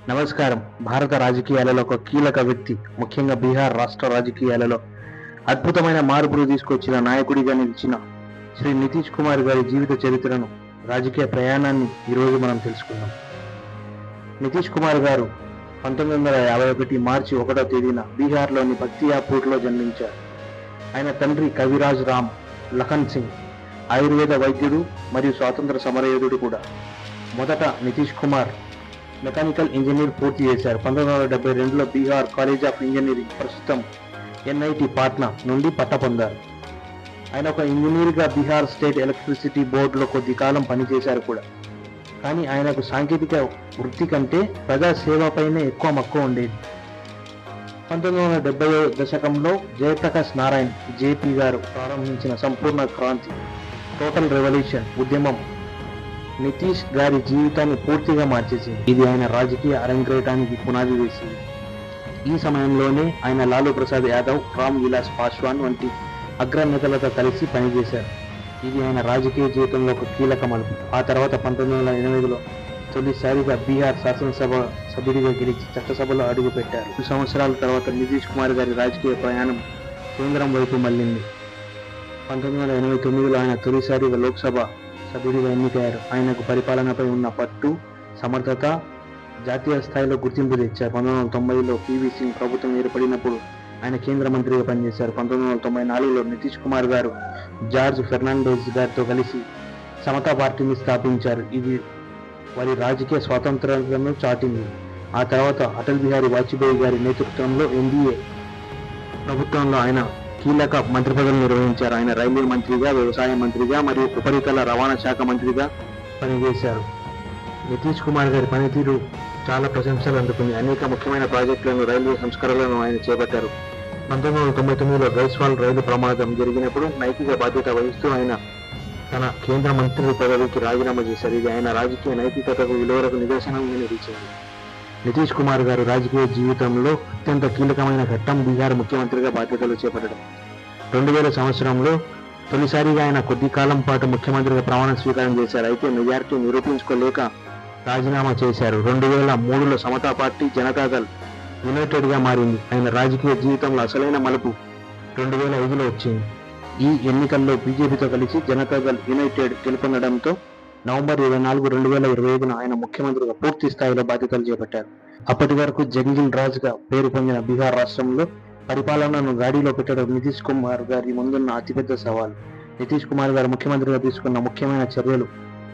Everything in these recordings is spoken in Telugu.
నమస్కారం. భారత రాజకీయాలలో ఒక కీలక వ్యక్తి, ముఖ్యంగా బీహార్ రాష్ట్ర రాజకీయాలలో అద్భుతమైన మార్పులు తీసుకొచ్చిన నాయకుడిగా నిలిచిన శ్రీ నితీష్ కుమార్ గారి జీవిత చరిత్రను, రాజకీయ ప్రయాణాన్ని ఈరోజు మనం తెలుసుకుందాం. నితీష్ కుమార్ గారు 1951 మార్చి 1వ తేదీన బీహార్లోని బక్తియాపూర్లో జన్మించారు. ఆయన తండ్రి కవిరాజ్ రామ్ లఖన్ సింగ్ ఆయుర్వేద వైద్యుడు మరియు స్వాతంత్ర సమరయోధుడు కూడా. మొదట నితీష్ కుమార్ మెకానికల్ ఇంజనీర్ పూర్తి చేశారు. 1972లో బీహార్ కాలేజ్ ఆఫ్ ఇంజనీరింగ్, ప్రస్తుతం ఎన్ఐటి పాట్నా నుండి పట్టా పొందారు. ఆయన ఒక ఇంజనీర్గా బీహార్ స్టేట్ ఎలక్ట్రిసిటీ బోర్డులో కొద్ది కాలం పనిచేశారు కూడా. కానీ ఆయనకు సాంకేతిక వృత్తి కంటే ప్రజా సేవపైనే ఎక్కువ మక్కువ ఉండేది. 1970 దశకంలో జయప్రకాష్ నారాయణ్ జేపీ గారు ప్రారంభించిన సంపూర్ణ క్రాంతి, టోటల్ రెవల్యూషన్ ఉద్యమం నితీష్ గారి జీవితాన్ని పూర్తిగా మార్చేసింది. ఇది ఆయన రాజకీయ అరంగేటానికి పునాది వేసింది. ఈ సమయంలోనే ఆయన లాలూ ప్రసాద్ యాదవ్, రామ్ విలాస్ పాస్వాన్ వంటి అగ్రనేతలతో కలిసి పనిచేశారు. ఇది ఆయన రాజకీయ జీవితంలో ఒక కీలక మలుపు. ఆ తర్వాత 1980లో తొలిసారిగా బీహార్ శాసనసభ సభ్యుడిగా గెలిచి చట్టసభలో అడుగుపెట్టారు. 2 సంవత్సరాల తర్వాత నితీష్ కుమార్ గారి రాజకీయ ప్రయాణం కేంద్రం వైపు మళ్లింది. 1989లో ఆయన తొలిసారిగా లోక్సభ సభ్యుడిగా ఎన్నికయ్యారు. ఆయనకు పరిపాలనపై ఉన్న పట్టు, సమర్థత జాతీయ స్థాయిలో గుర్తింపు తెచ్చారు. 1990లో పివి సింగ్ ప్రభుత్వం ఏర్పడినప్పుడు ఆయన కేంద్ర మంత్రిగా పనిచేశారు. 1994లో నితీష్ కుమార్ గారు జార్జ్ ఫెర్నాండెజ్ గారితో కలిసి సమతా పార్టీని స్థాపించారు. ఇది వారి రాజకీయ స్వాతంత్రాలను చాటింది. ఆ తర్వాత అటల్ బిహారీ వాజ్పేయి గారి నేతృత్వంలో ఎన్డీఏ ప్రభుత్వంలో ఆయన కీలక మంత్రి పదవులు నిర్వహించారు. ఆయన రైల్వే మంత్రిగా, వ్యవసాయ మంత్రిగా మరియు ఉపరితల రవాణా శాఖ మంత్రిగా పనిచేశారు. నితీష్ కుమార్ గారి పనితీరు చాలా ప్రశంసలు అందుకుంది. అనేక ముఖ్యమైన ప్రాజెక్టులను, రైల్వే సంస్కరణలను ఆయన చేపట్టారు. 1999లో గైస్వాల్ రైలు ప్రమాదం జరిగినప్పుడు నైతిక బాధ్యత వహిస్తూ ఆయన తన కేంద్ర మంత్రి పదవికి రాజీనామా చేశారు. ఇది ఆయన రాజకీయ నైతికతకు, విలువలకు నిదర్శనంగా నిలిచింది. నితీష్ కుమార్ గారు రాజకీయ జీవితంలో అత్యంత కీలకమైన ఘట్టం బీహార్ ముఖ్యమంత్రిగా బాధ్యతలు చేపట్టడం. 2000 సంవత్సరంలో తొలిసారిగా ఆయన కొద్ది కాలం పాటు ముఖ్యమంత్రిగా ప్రమాణ స్వీకారం చేశారు. అయితే మెజారిటీ నిరూపించుకోలేక రాజీనామా చేశారు. 2003లో సమతా పార్టీ జనతాదళ్ యునైటెడ్గా మారింది. ఆయన రాజకీయ జీవితంలో అసలైన మలుపు 2005లో వచ్చింది. ఈ ఎన్నికల్లో బీజేపీతో కలిసి జనతాదళ్ యునైటెడ్ గెలుపొందడంతో నవంబర్ 24, 2025న ఆయన ముఖ్యమంత్రిగా పూర్తి స్థాయిలో బాధ్యతలు చేపట్టారు. అప్పటి వరకు జంగిల్ రాజ్గా పేరు పొందిన బీహార్ రాష్ట్రంలో పరిపాలనను గాడిలో పెట్టడం నితీష్ కుమార్ గారి ముందున్న అతిపెద్ద సవాల్. నితీష్ కుమార్ గారు ముఖ్యమంత్రిగా తీసుకున్న ముఖ్యమైన చర్యలు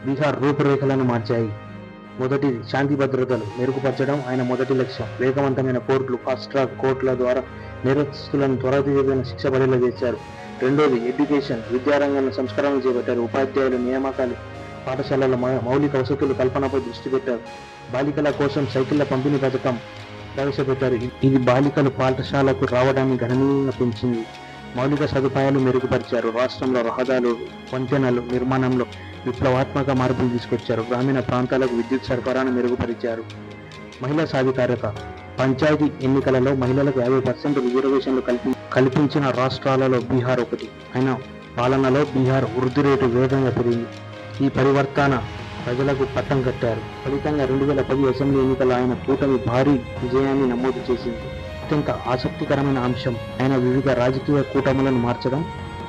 బీహార్ రూపురేఖలను మార్చాయి. మొదటిది, శాంతి భద్రతలు మెరుగుపరచడం ఆయన మొదటి లక్ష్యం. వేగవంతమైన కోర్టులు, ఫాస్ట్ ట్రాక్ కోర్టుల ద్వారా నేరస్తులను త్వరితగతిన శిక్ష పడేలా చేశారు. రెండోది, ఎడ్యుకేషన్, విద్యారంగంలో సంస్కరణలు చేపట్టారు. ఉపాధ్యాయుల నియామకాలు, పాఠశాలల మౌలిక వసతుల కల్పనపై దృష్టి పెట్టారు. బాలికల కోసం సైకిళ్ల పంపిణీ పథకం ప్రవేశపెట్టారు. ఇది బాలికలు పాఠశాలకు రావడాన్ని గణనీయంగా పెంచింది. మౌలిక సదుపాయాలు మెరుగుపరిచారు. రాష్ట్రంలో రహదారులు, వంతెనలు నిర్మాణంలో విప్లవాత్మక మార్పులు తీసుకొచ్చారు. గ్రామీణ ప్రాంతాలకు విద్యుత్ సరఫరాను మెరుగుపరిచారు. మహిళా సాధికారత, పంచాయతీ ఎన్నికలలో మహిళలకు 50% రిజర్వేషన్లు కల్పించిన రాష్ట్రాలలో బీహార్ ఒకటి. ఆయన పాలనలో బీహార్ వృద్ధి రేటు వేగంగా పెరిగింది. ఈ పరివర్తన ప్రజలకు పట్టం కట్టారు. ఫలితంగా 2010 అసెంబ్లీ ఎన్నికల్లో ఆయన కూటమి భారీ విజయాన్ని నమోదు చేసింది. అత్యంత ఆసక్తికరమైన అంశం ఆయన వివిధ రాజకీయ కూటములను మార్చడం.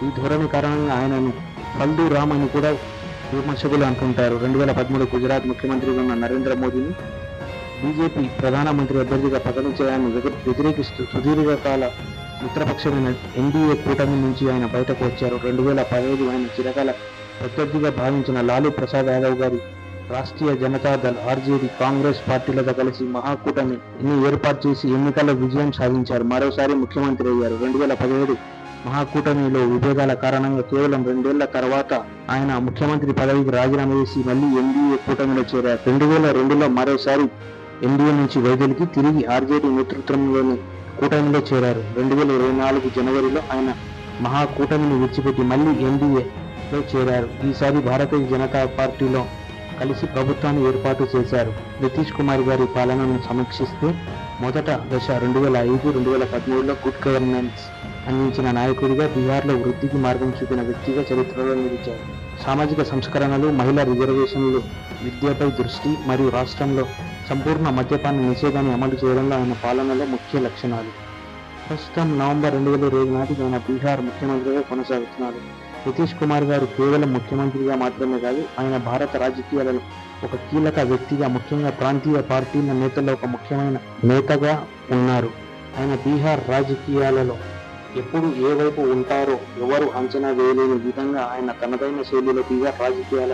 ఈ ధోరణి కారణంగా ఆయనను ఫల్దు రామ్ అని కూడా విమర్శకులు అంటుంటారు. 2013 గుజరాత్ ముఖ్యమంత్రిగా ఉన్న నరేంద్ర మోదీని బీజేపీ ప్రధానమంత్రి అభ్యర్థిగా ప్రకటించడాన్ని వ్యతిరేకిస్తూ సుదీర్ఘకాల మిత్రపక్షమైన ఎన్డీఏ కూటమి నుంచి ఆయన బయటకు వచ్చారు. 2015 ఆయన చిరకాల ప్రత్యర్థిగా భావించిన లాలూ ప్రసాద్ యాదవ్ గారి రాష్ట్రీయ జనతాదళ్ ఆర్జేడీ, కాంగ్రెస్ పార్టీలతో కలిసి మహాకూటమిని ఏర్పాటు చేసి ఎన్నికల్లో విజయం సాధించారు. మరోసారి ముఖ్యమంత్రి అయ్యారు. 2017 మహాకూటమిలో విభేదాల కారణంగా కేవలం 2 ఏళ్ల తర్వాత ఆయన ముఖ్యమంత్రి పదవికి రాజీనామా చేసి మళ్లీ ఎన్డీఏ కూటమిలో చేరారు. 2002లో మరోసారి ఎన్డీఏ నుంచి వైదొలిగి తిరిగి ఆర్జేడీ నేతృత్వంలోని కూటమిలో చేరారు. 2024 జనవరిలో ఆయన మహాకూటమిని విడిచిపెట్టి మళ్లీ ఎన్డీఏలో చేరారు. ఈసారి భారతీయ జనతా పార్టీలో కలిసి ప్రభుత్వాన్ని ఏర్పాటు చేశారు. నితీష్ కుమార్ గారి పాలనను సమీక్షిస్తే మొదట దశ 2005-2013లో గుడ్ గవర్నెన్స్ అందించిన నాయకుడిగా, బీహార్లో వృద్ధికి మార్గం చూపిన వ్యక్తిగా చరిత్రలో నిలిచారు. సామాజిక సంస్కరణలు, మహిళా రిజర్వేషన్లు, విద్యపై దృష్టి మరియు రాష్ట్రంలో సంపూర్ణ మద్యపాన నిషేధాన్ని అమలు చేయడంలో ఆయన పాలనలో ముఖ్య లక్షణాలు. ప్రస్తుతం నవంబర్ 2005 నాటికి ఆయన బీహార్ ముఖ్యమంత్రిగా కొనసాగుతున్నారు. నితీష్ కుమార్ గారు కేవలం ముఖ్యమంత్రిగా మాత్రమే కాదు, ఆయన భారత రాజకీయాలలో ఒక కీలక వ్యక్తిగా, ముఖ్యంగా ప్రాంతీయ పార్టీల నేతల్లో ఒక ముఖ్యమైన నేతగా ఉన్నారు. ఆయన బీహార్ రాజకీయాలలో ఎప్పుడు ఏ వైపు ఉంటారో ఎవరు అంచనా వేయలేని విధంగా ఆయన తనదైన శైలిలో బీహార్ రాజకీయాల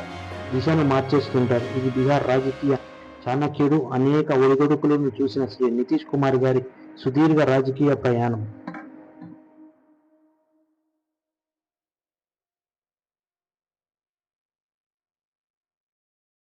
దిశను మార్చేస్తుంటారు. ఇది బీహార్ రాజకీయ చాణక్యుడు, అనేక ఒడిదుడుకులను చూసిన శ్రీ నితీష్ కుమార్ గారి సుదీర్ఘ రాజకీయ ప్రయాణం.